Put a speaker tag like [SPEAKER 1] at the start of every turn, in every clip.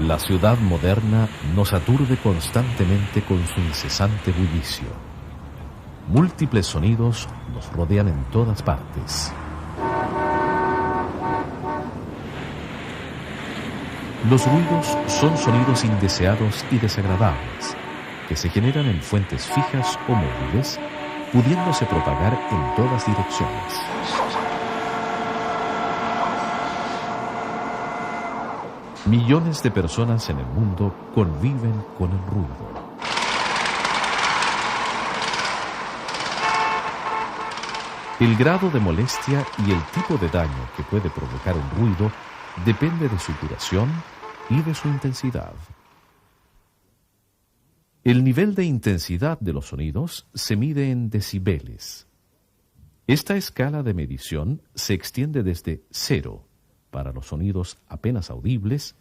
[SPEAKER 1] La ciudad moderna nos aturde constantemente con su incesante bullicio. Múltiples sonidos nos rodean en todas partes. Los ruidos son sonidos indeseados y desagradables, que se generan en fuentes fijas o móviles, pudiéndose propagar en todas direcciones. Millones de personas en el mundo conviven con el ruido. El grado de molestia y el tipo de daño que puede provocar un ruido depende de su duración y de su intensidad. El nivel de intensidad de los sonidos se mide en decibeles. Esta escala de medición se extiende desde 0 para los sonidos apenas audibles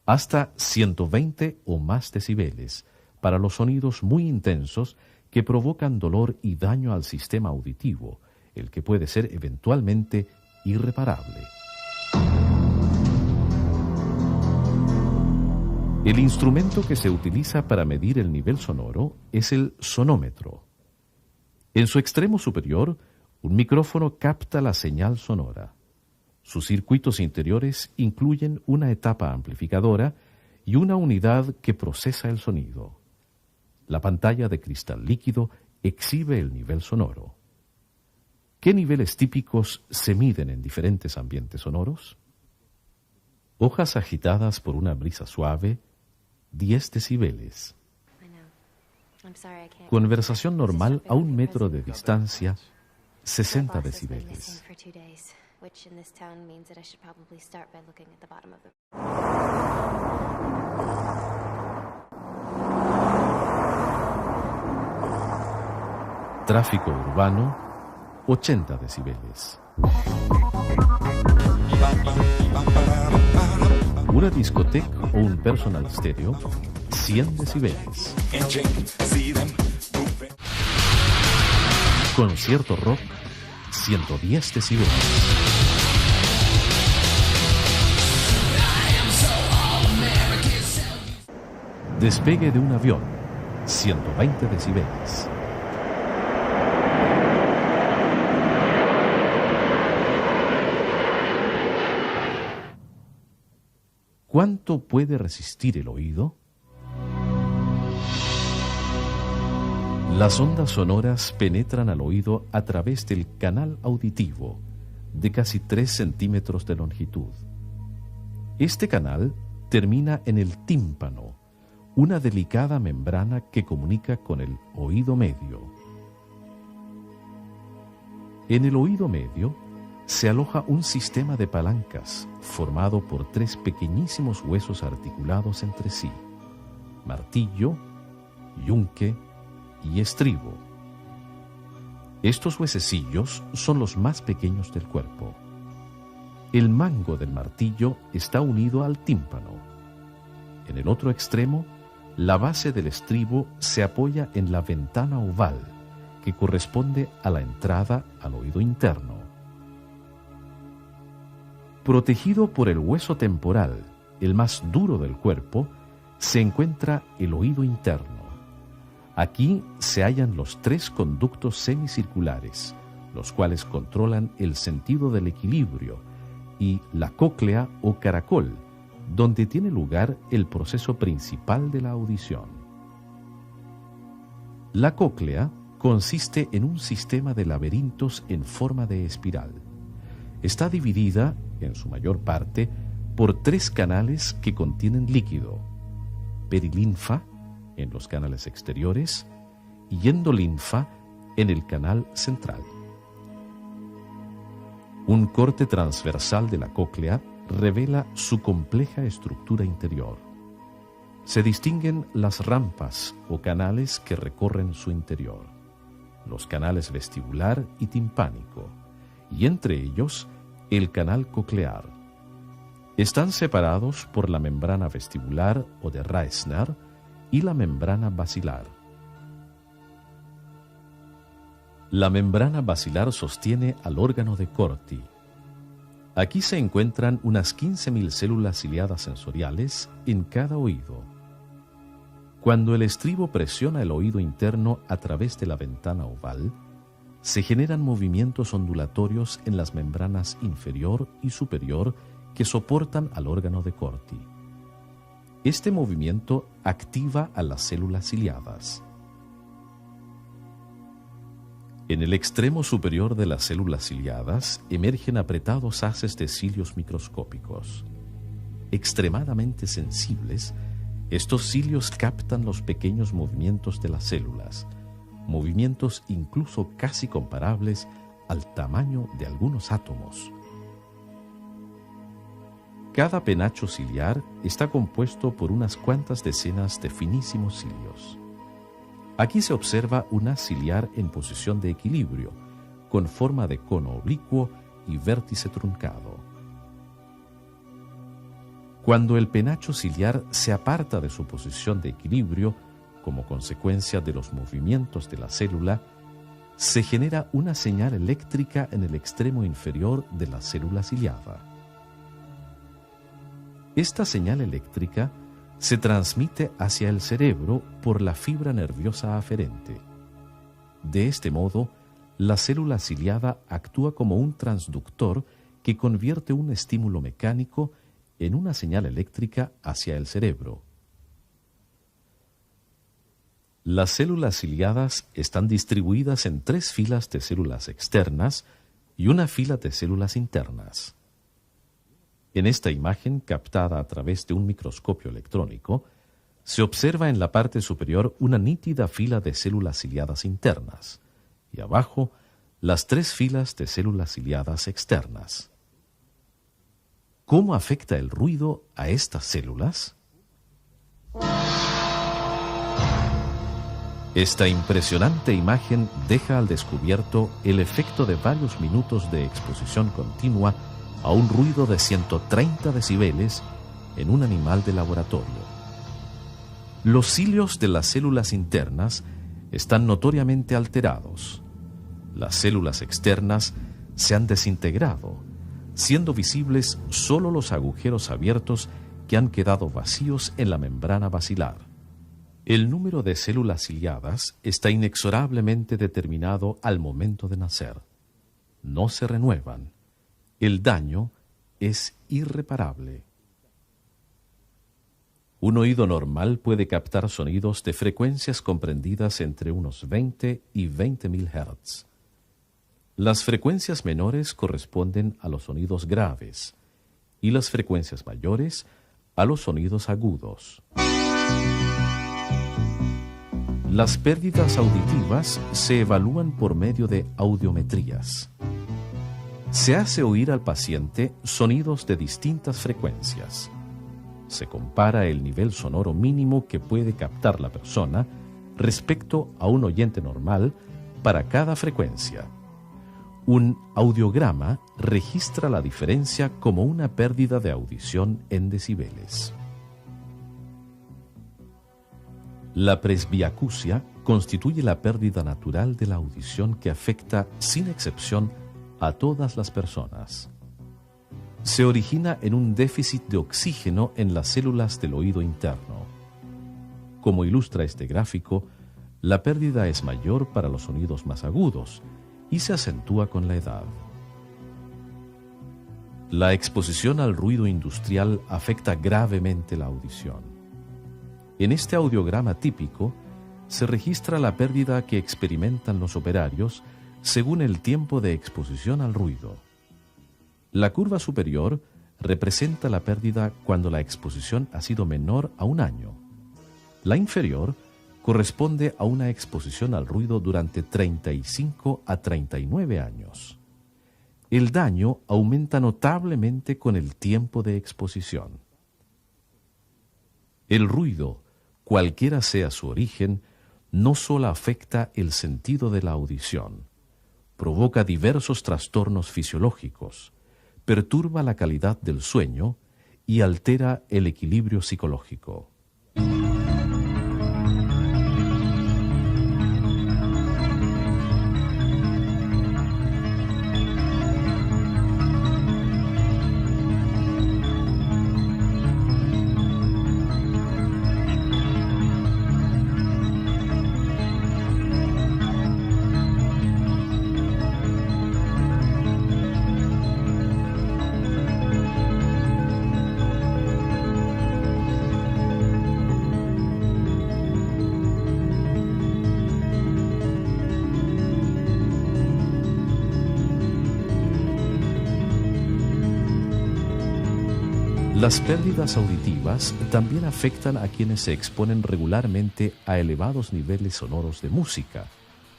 [SPEAKER 1] hasta 120 o más decibeles para los sonidos muy intensos que provocan dolor y daño al sistema auditivo, el que puede ser eventualmente irreparable. El instrumento que se utiliza para medir el nivel sonoro es el sonómetro. En su extremo superior, un micrófono capta la señal sonora. Sus circuitos interiores incluyen una etapa amplificadora y una unidad que procesa el sonido. La pantalla de cristal líquido exhibe el nivel sonoro. ¿Qué niveles típicos se miden en diferentes ambientes sonoros? Hojas agitadas por una brisa suave, 10 decibeles. Conversación normal a 1 metro de distancia, 60 decibeles. Tráfico urbano, 80 decibeles. Una discoteca o un personal stereo, 100 decibeles. Concierto rock, 110 decibeles. Despegue de un avión, 120 decibeles. ¿Cuánto puede resistir el oído? Las ondas sonoras penetran al oído a través del canal auditivo, de casi 3 centímetros de longitud. Este canal termina en el tímpano, una delicada membrana que comunica con el oído medio. En el oído medio se aloja un sistema de palancas formado por 3 pequeñísimos huesos articulados entre sí: martillo, yunque y estribo. Estos huesecillos son los más pequeños del cuerpo. El mango del martillo está unido al tímpano. En el otro extremo, la base del estribo se apoya en la ventana oval que corresponde a la entrada al oído interno. Protegido por el hueso temporal, el más duro del cuerpo, se encuentra el oído interno. Aquí se hallan los 3 conductos semicirculares, los cuales controlan el sentido del equilibrio, y la cóclea o caracol, donde tiene lugar el proceso principal de la audición. La cóclea consiste en un sistema de laberintos en forma de espiral. Está dividida, en su mayor parte, por 3 canales que contienen líquido: perilinfa en los canales exteriores y endolinfa en el canal central. Un corte transversal de la cóclea revela su compleja estructura interior. Se distinguen las rampas o canales que recorren su interior, los canales vestibular y timpánico, y entre ellos el canal coclear. Están separados por la membrana vestibular o de Reissner y la membrana basilar. La membrana basilar sostiene al órgano de Corti. Aquí se encuentran unas 15.000 células ciliadas sensoriales en cada oído. Cuando el estribo presiona el oído interno a través de la ventana oval, se generan movimientos ondulatorios en las membranas inferior y superior que soportan al órgano de Corti. Este movimiento activa a las células ciliadas. En el extremo superior de las células ciliadas emergen apretados haces de cilios microscópicos. Extremadamente sensibles, estos cilios captan los pequeños movimientos de las células, movimientos incluso casi comparables al tamaño de algunos átomos. Cada penacho ciliar está compuesto por unas cuantas decenas de finísimos cilios. Aquí se observa un haz ciliar en posición de equilibrio, con forma de cono oblicuo y vértice truncado. Cuando el penacho ciliar se aparta de su posición de equilibrio, como consecuencia de los movimientos de la célula, se genera una señal eléctrica en el extremo inferior de la célula ciliada. Esta señal eléctrica se transmite hacia el cerebro por la fibra nerviosa aferente. De este modo, la célula ciliada actúa como un transductor que convierte un estímulo mecánico en una señal eléctrica hacia el cerebro. Las células ciliadas están distribuidas en 3 filas de células externas y una fila de células internas. En esta imagen, captada a través de un microscopio electrónico, se observa en la parte superior una nítida fila de células ciliadas internas y abajo las 3 filas de células ciliadas externas. ¿Cómo afecta el ruido a estas células? Esta impresionante imagen deja al descubierto el efecto de varios minutos de exposición continua a un ruido de 130 decibeles en un animal de laboratorio. Los cilios de las células internas están notoriamente alterados. Las células externas se han desintegrado, siendo visibles solo los agujeros abiertos que han quedado vacíos en la membrana basilar. El número de células ciliadas está inexorablemente determinado al momento de nacer. No se renuevan. El daño es irreparable. Un oído normal puede captar sonidos de frecuencias comprendidas entre unos 20 y 20.000 Hz. Las frecuencias menores corresponden a los sonidos graves y las frecuencias mayores a los sonidos agudos. Las pérdidas auditivas se evalúan por medio de audiometrías. Se hace oír al paciente sonidos de distintas frecuencias. Se compara el nivel sonoro mínimo que puede captar la persona respecto a un oyente normal para cada frecuencia. Un audiograma registra la diferencia como una pérdida de audición en decibeles. La presbiacusia constituye la pérdida natural de la audición que afecta, sin excepción, a todas las personas. Se origina en un déficit de oxígeno en las células del oído interno. Como ilustra este gráfico, la pérdida es mayor para los sonidos más agudos y se acentúa con la edad. La exposición al ruido industrial afecta gravemente la audición. En este audiograma típico se registra la pérdida que experimentan los operarios según el tiempo de exposición al ruido. La curva superior representa la pérdida cuando la exposición ha sido menor a 1 año. La inferior corresponde a una exposición al ruido durante 35 a 39 años. El daño aumenta notablemente con el tiempo de exposición. El ruido, cualquiera sea su origen, no solo afecta el sentido de la audición, provoca diversos trastornos fisiológicos, perturba la calidad del sueño y altera el equilibrio psicológico. Las pérdidas auditivas también afectan a quienes se exponen regularmente a elevados niveles sonoros de música,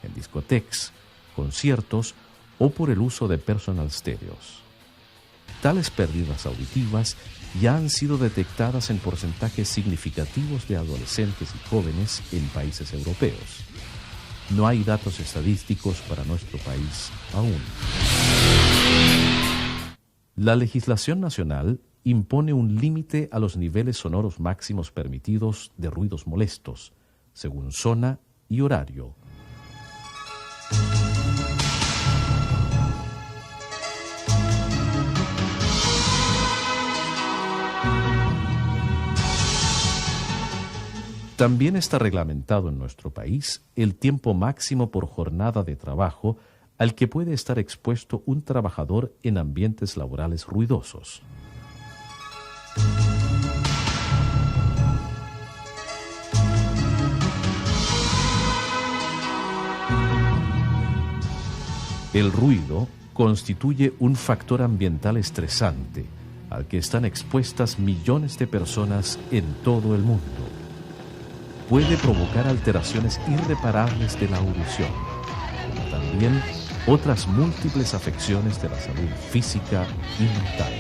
[SPEAKER 1] en discotecas, conciertos o por el uso de personal stereos. Tales pérdidas auditivas ya han sido detectadas en porcentajes significativos de adolescentes y jóvenes en países europeos. No hay datos estadísticos para nuestro país aún. La legislación nacional impone un límite a los niveles sonoros máximos permitidos de ruidos molestos, según zona y horario. También está reglamentado en nuestro país el tiempo máximo por jornada de trabajo al que puede estar expuesto un trabajador en ambientes laborales ruidosos. El ruido constituye un factor ambiental estresante al que están expuestas millones de personas en todo el mundo. Puede provocar alteraciones irreparables de la audición, como también otras múltiples afecciones de la salud física y mental.